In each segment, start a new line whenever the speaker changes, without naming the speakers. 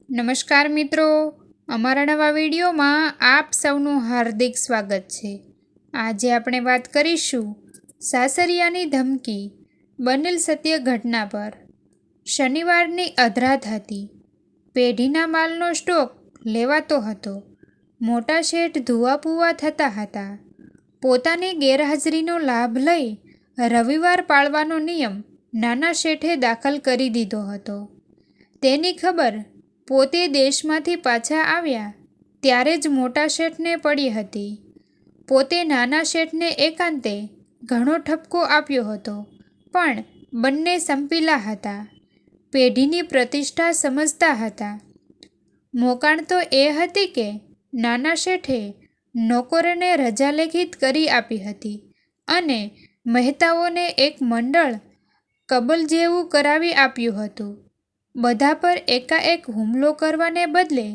નમસ્કાર મિત્રો, અમારા નવા વિડીયોમાં આપ સૌનું હાર્દિક સ્વાગત છે। આજે આપણે વાત કરીશું સાસરિયાની ધમકી બનેલ સત્ય ઘટના પર। શનિવારની અધરાત હતી। પેઢીના માલનો સ્ટોક લેવાતો હતો। મોટા શેઠ ધુઆપુઆ થતા હતા। પોતાની ગેરહાજરીનો લાભ લઈ રવિવાર પાળવાનો નિયમ નાના શેઠે દાખલ કરી દીધો હતો। તેની ખબર પોતે દેશમાંથી પાછા આવ્યા ત્યારે જ મોટા શેઠને પડી હતી। પોતે નાના શેઠને એકાંતે ઘણો ઠપકો આપ્યો હતો, પણ બંને સંપીલા હતા। પેઢીની પ્રતિષ્ઠા સમજતા હતા। મોકાણ તો એ હતી કે નાના શેઠે નોકરોને રજા લેખિત કરી આપી હતી અને મહેતાઓને એક મંડળ કબલ જેવું કરાવી આપ્યું હતું। બધા પર એકાએક હુમલો કરવાને બદલે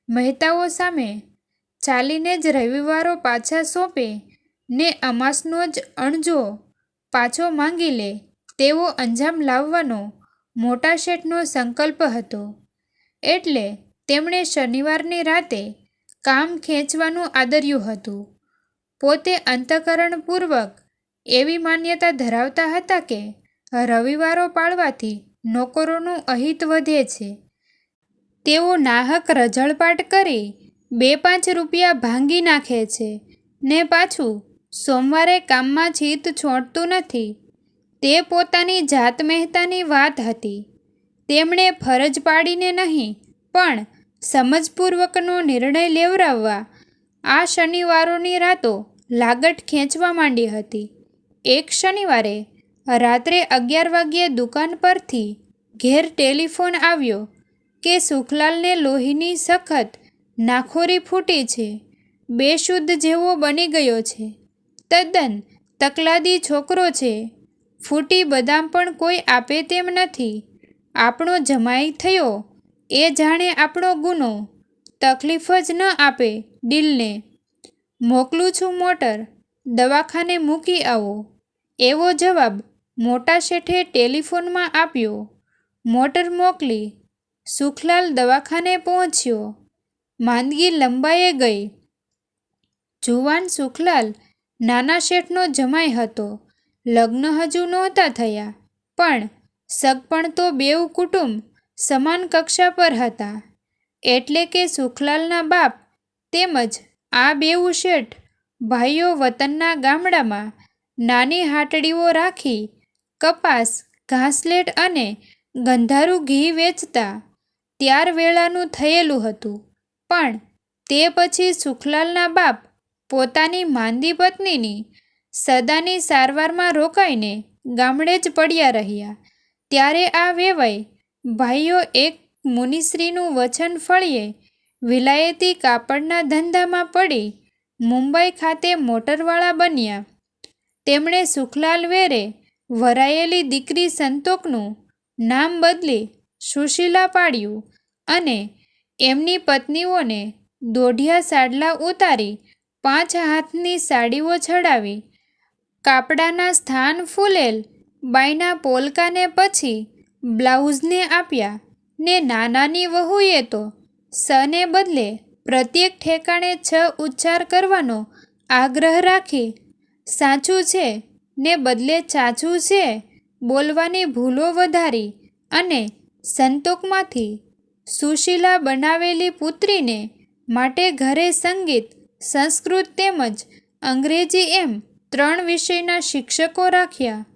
મહેતાઓ સામે ચાલીને જ રવિવારો પાછા સોંપે ને અમાસનો જ અણજો પાછો માંગી લે તેવો અંજામ લાવવાનો મોટા શેઠનો સંકલ્પ હતો। એટલે તેમણે શનિવારની રાતે કામ ખેંચવાનું આદર્યું હતું। પોતે અંતઃકરણપૂર્વક એવી માન્યતા ધરાવતા હતા કે રવિવારો પાળવાથી નોકરોનું અહિત વધે છે। તેઓ નાહક રઝળપાટ કરી 2-5 રૂપિયા ભાંગી નાખે છે ને પાછું સોમવારે કામમાં ચિત્ત છોડતું નથી। તે પોતાની જાત મહેતાની વાત હતી। તેમણે ફરજ પાડીને નહીં પણ સમજપૂર્વકનો નિર્ણય લેવરાવવા આ શનિવારોની રાતો લાગટ ખેંચવા માંડી હતી। એક શનિવારે રાત્રે 11 વાગ્યે દુકાન પરથી ઘેર ટેલિફોન આવ્યો કે સુખલાલને લોહીની સખત નાખોરી ફૂટી છે। બેશુદ્ધ જેવો બની ગયો છે। તદ્દન તકલાદી છોકરો છે। ફૂટી બદામ પણ કોઈ આપે તેમ નથી। આપણો જમાઈ થયો એ જાણે આપણો ગુનો। તકલીફ જ ન આપે દિલને। મોકલું છું મોટર, દવાખાને મૂકી આવો, એવો જવાબ મોટા શેઠે ટેલિફોનમાં આપ્યો। મોટર મોકલી। સુખલાલ દવાખાને પહોંચ્યો। માંદગી લંબાએ ગઈ। જુવાન સુખલાલ નાના શેઠનો જમાઈ હતો। લગ્ન હજુ નહોતા થયા, પણ સગપણ તો બેઉ કુટુંબ સમાન કક્ષા પર હતા। એટલે કે સુખલાલના બાપ તેમજ આ બેઉ શેઠ ભાઈઓ વતનના ગામડામાં નાની હાટડીઓ રાખી કપાસ, ઘાસલેટ અને ગંધારું ઘી વેચતા। ત્યાર વેળાનું થયેલું હતું, પણ તે પછી સુખલાલના બાપ પોતાની માંદી પત્નીની સદાની સારવારમાં રોકાઈને ગામડે જ પડ્યા રહ્યા। ત્યારે આ વેવાઈ ભાઈઓ એક મુનિશ્રીનું વચન ફળીએ વિલાયતી કાપડના ધંધામાં પડી મુંબઈ ખાતે મોટરવાળા બન્યા। તેમણે સુખલાલ વેરે વરાયેલી દીકરી સંતોકનું નામ બદલી સુશીલા પાડ્યું અને એમની પત્નીઓને દોઢિયા સાડલા ઉતારી 5 હાથની સાડીઓ છડાવી। કાપડાના સ્થાન ફૂલેલ બાઈના પોલકાને પછી બ્લાઉઝને આપ્યા ને નાનાની વહુએ તો સને બદલે પ્રત્યેક ઠેકાણે 6 ઉચ્ચાર કરવાનો આગ્રહ રાખી સાચું છે ને બદલે ચાચું છે બોલવાની ભૂલો વધારી અને સંતોકમાંથી સુશીલા બનાવેલી પુત્રીને માટે ઘરે સંગીત, સંસ્કૃત તેમજ અંગ્રેજી એમ 3 વિષયના શિક્ષકો રાખ્યા।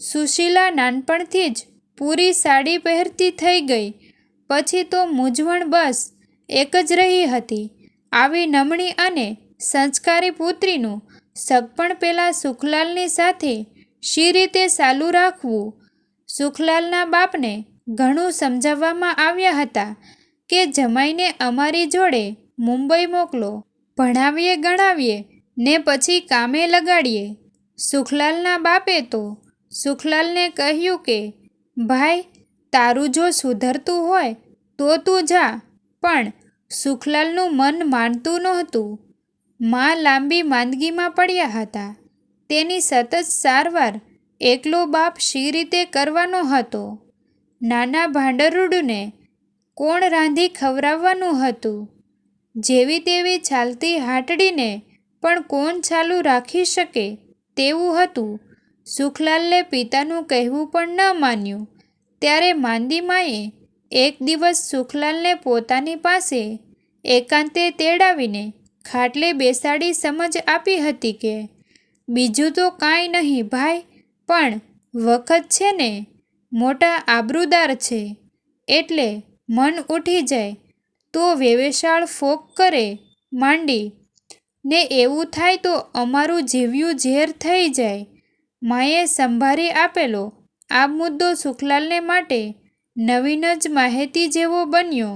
સુશીલા નાનપણથી જ પૂરી સાડી પહેરતી થઈ ગઈ। પછી તો મૂંઝવણ બસ એક જ રહી હતી, આવી નમણી અને સંસ્કારી પુત્રીનું સગપણ પેલા સુખલાલની સાથે શી રીતે ચાલુ રાખવું। સુખલાલના બાપને ઘણું સમજાવવામાં આવ્યા હતા કે જમાઈને અમારી જોડે મુંબઈ મોકલો, ભણાવીએ ગણાવીએ ને પછી કામે લગાડીએ। સુખલાલના બાપે તો સુખલાલને કહ્યું કે ભાઈ તારું જો સુધરતું હોય તો તું જા, પણ સુખલાલનું મન માનતું નહોતું। માં લાંબી માંદગીમાં પડ્યા હતા। તેની સતત સારવાર એકલો બાપ શી રીતે કરવાનો હતો। નાના ભાંડરુડને કોણ રાંધી ખવડાવવાનું હતું? જેવી તેવી ચાલતી હાટડીને પણ કોણ ચાલુ રાખી શકે તેવું હતું. સુખલાલે પિતાનું કહેવું પણ ન માન્યું. ત્યારે માંદી માએ એક દિવસ સુખલાલને પોતાની પાસે એકાંતે તેડાવીને ખાટલે બેસાડી સમજ આપી હતી કે બીજું તો કાંઈ નહીં ભાઈ, પણ વખત છે ને મોટા આબરૂદાર છે, એટલે મન ઉઠી જાય તો વેવેશાળ ફોક કરે માંડી ને એવું થાય તો અમારું જીવ્યું ઝેર થઈ જાય. માએ સંભાળી આપેલો આ મુદ્દો સુખલાલને માટે નવીન જ માહિતી જેવો બન્યો.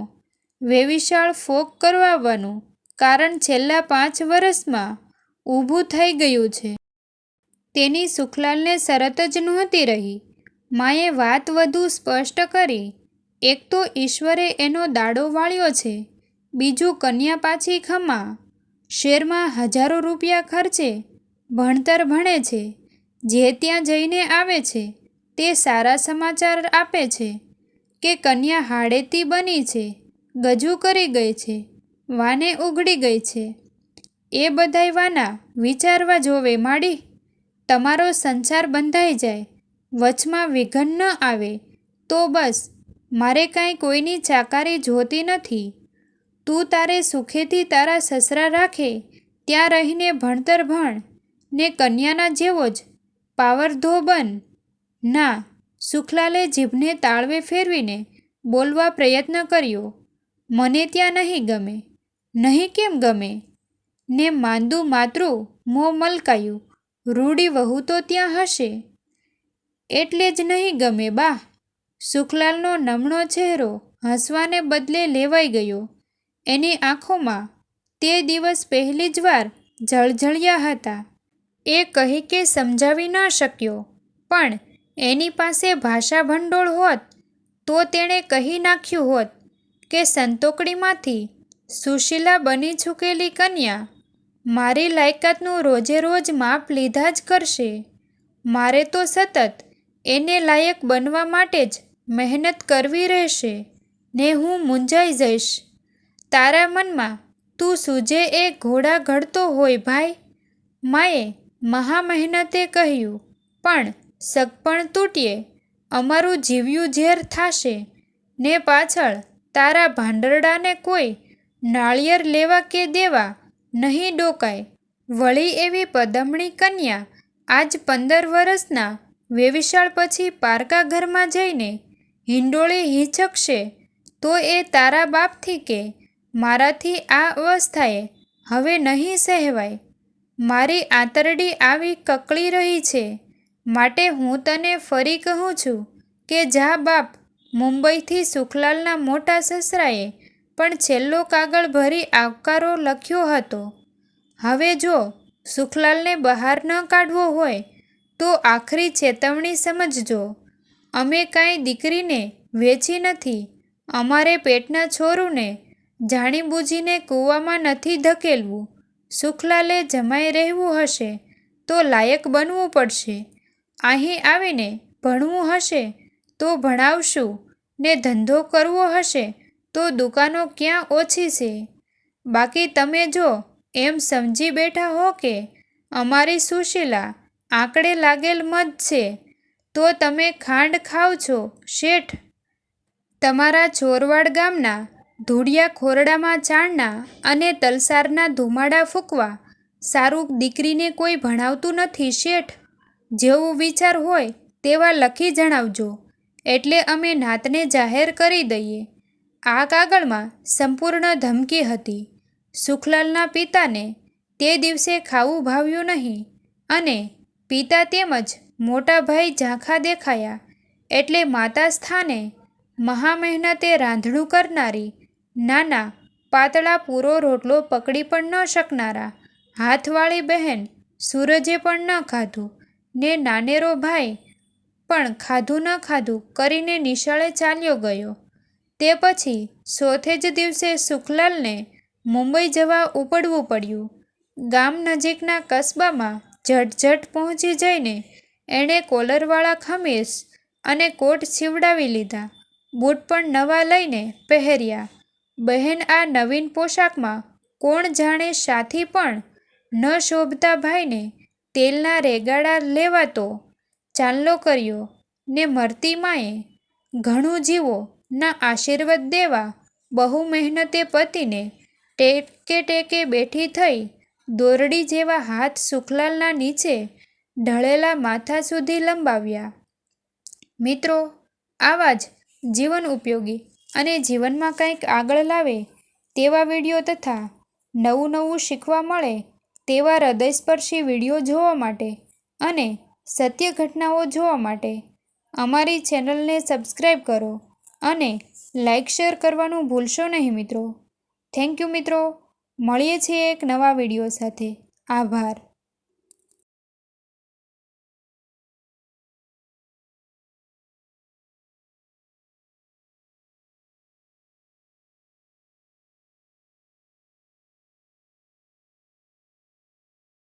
વેવિશાળ ફોક કરવાનું કારણ છેલ્લા 5 વર્ષમાં ઊભું થઈ ગયું છે. તેની સુખલાલને શરત જ નહોતી રહી. માએ વાત વધુ સ્પષ્ટ કરી. એક તો ઈશ્વરે એનો દાડો વાળ્યો છે, બીજું કન્યા પાછી ખમા. શહેરમાં હજારો રૂપિયા ખર્ચે ભણતર ભણે છે. જે ત્યાં જઈને આવે છે તે સારા સમાચાર આપે છે કે કન્યા હાડેતી બની છે, ગજુ કરી ગઈ છે, વાને ઉઘડી ગઈ છે. એ બધાય વાના વિચારવા જોવે માડી. તમારો સંસાર બંધાઈ જાય, વચમાં વિઘન ન આવે તો બસ. મારે કાંઈ કોઈની ચાકારી જોતી નથી. તું તારે સુખેથી તારા સસરા રાખે ત્યાં રહીને ભણતર ભણ ને કન્યાના જેવો જ પાવરધો બન. ના, સુખલાલે જીભને તાળવે ફેરવીને બોલવા પ્રયત્ન કર્યો. મને ત્યાં નહીં ગમે. નહીં કેમ ગમે? ને માંદું માતરું મોં મલકાયું. રૂડી વહુ તો ત્યાં હશે એટલે જ નહીં ગમે બા. સુખલાલનો નમણો ચહેરો હસવાને બદલે લેવાઈ ગયો. એની આંખોમાં તે દિવસ પહેલી જ વાર જળજળિયા હતા. એ કહી કે સમજાવી ન શક્યો, પણ એની પાસે ભાષા ભંડોળ હોત તો તેણે કહી નાખ્યું હોત કે સંતોકડીમાંથી સુશીલા બની ચૂકેલી કન્યા મારી લાયકાતનું રોજે રોજ માપ લીધા જ કરશે. મારે તો સતત એને લાયક બનવા માટે જ મહેનત કરવી રહેશે ને હું મૂંઝાઈ જઈશ. તારા મનમાં તું સૂજે એ ઘોડા ઘડતો હોય ભાઈ. માએ મહા મહેનતે કહ્યું. પણ સગપણ તૂટ્યે અમારું જીવ્યું ઝેર થાશે ને પાછળ તારા ભાંડરડાને કોઈ નાળિયેર લેવા કે દેવા નહીં ડોકાય. વળી એવી પદમણી કન્યા આજ 15 વર્ષના વેવિશાળ પછી પારકા ઘરમાં જઈને હિંડોળે હિંચકશે તો એ તારા બાપથી કે મારાથી આ અવસ્થાએ હવે નહીં સહેવાય. મારી આંતરડી આવી કકળી રહી છે માટે હું તને ફરી કહું છું કે જા બાપ. મુંબઈથી સુખલાલના મોટા સસરાએ પણ છેલ્લો કાગળ ભરી આવકારો લખ્યો હતો. હવે જો સુખલાલને બહાર ન કાઢવો હોય તો આખરી ચેતવણી સમજજો. અમે કાંઈ દીકરીને વેચી નથી. અમારે પેટના છોરુને જાણીબૂજીને કૂવામાં નથી ધકેલવું. સુખલાલે જમાઈ રહેવું હશે તો લાયક બનવું પડશે. અહીં આવીને ભણવું હશે તો ભણાવશું ને ધંધો કરવો હશે તો દુકાનો ક્યાં ઓછી છે. બાકી તમે જો એમ સમજી બેઠા હો કે અમારી સુશીલા આંકડે લાગેલ મધ છે તો તમે ખાંડ ખાવ છો શેઠ. તમારા ચોરવાડ ગામના ધૂળિયા ખોરડામાં ચાળના અને તલસારના ધુમાડા ફૂંકવા સારું દીકરીને કોઈ ભણાવતું નથી શેઠ. જેવું વિચાર હોય તેવા લખી જણાવજો એટલે અમે નાતને જાહેર કરી દઈએ. આ કાગળમાં સંપૂર્ણ ધમકી હતી. સુખલાલના પિતાને તે દિવસે ખાવું ભાવ્યું નહીં અને પિતા તેમજ મોટા ભાઈ ઝાંખા દેખાયા એટલે માતા સ્થાને મહા મહેનતે રાંધણું કરનારી, નાના પાતળા પૂરો રોટલો પકડી પણ ન શકનારા હાથવાળી બહેન સૂરજે પણ ન ખાધું ને નાનેરો ભાઈ પણ ખાધું ન ખાધું કરીને નિશાળે ચાલ્યો ગયો. તે પછી ચોથે જ દિવસે સુખલાલને મુંબઈ જવા ઉપડવું પડ્યું. ગામ નજીકના કસ્બામાં ઝટઝટ પહોંચી જઈને એણે કોલરવાળા ખમીસ અને કોટ સીવડાવી લીધા. બૂટ પણ નવા લઈને પહેર્યા. બહેન આ નવીન પોશાકમાં કોણ જાણે સાથી પણ ન શોભતા ભાઈને તેલના રેગાડા લેવાતો ચાંદલો કર્યો ને મરતી માએ ઘણું જીવો ના આશીર્વાદ દેવા બહુ મહેનતે પતિને ટેકે ટેકે બેઠી થઈ દોરડી જેવા હાથ સુખલાલના નીચે ઢળેલા માથા સુધી લંબાવ્યા. મિત્રો, આવા જ જીવન ઉપયોગી અને જીવનમાં કંઈક આગળ લાવે તેવા વિડીયો તથા નવું શીખવા મળે તેવા હૃદયસ્પર્શી વિડીયો જોવા માટે અને સત્ય ઘટનાઓ જોવા માટે અમારી ચેનલને સબસ્ક્રાઈબ કરો અને લાઈક શેર કરવાનું ભૂલશો નહીં મિત્રો. થેન્ક યુ મિત્રો. મળીએ છીએ એક નવા વિડીયો સાથે. આભાર.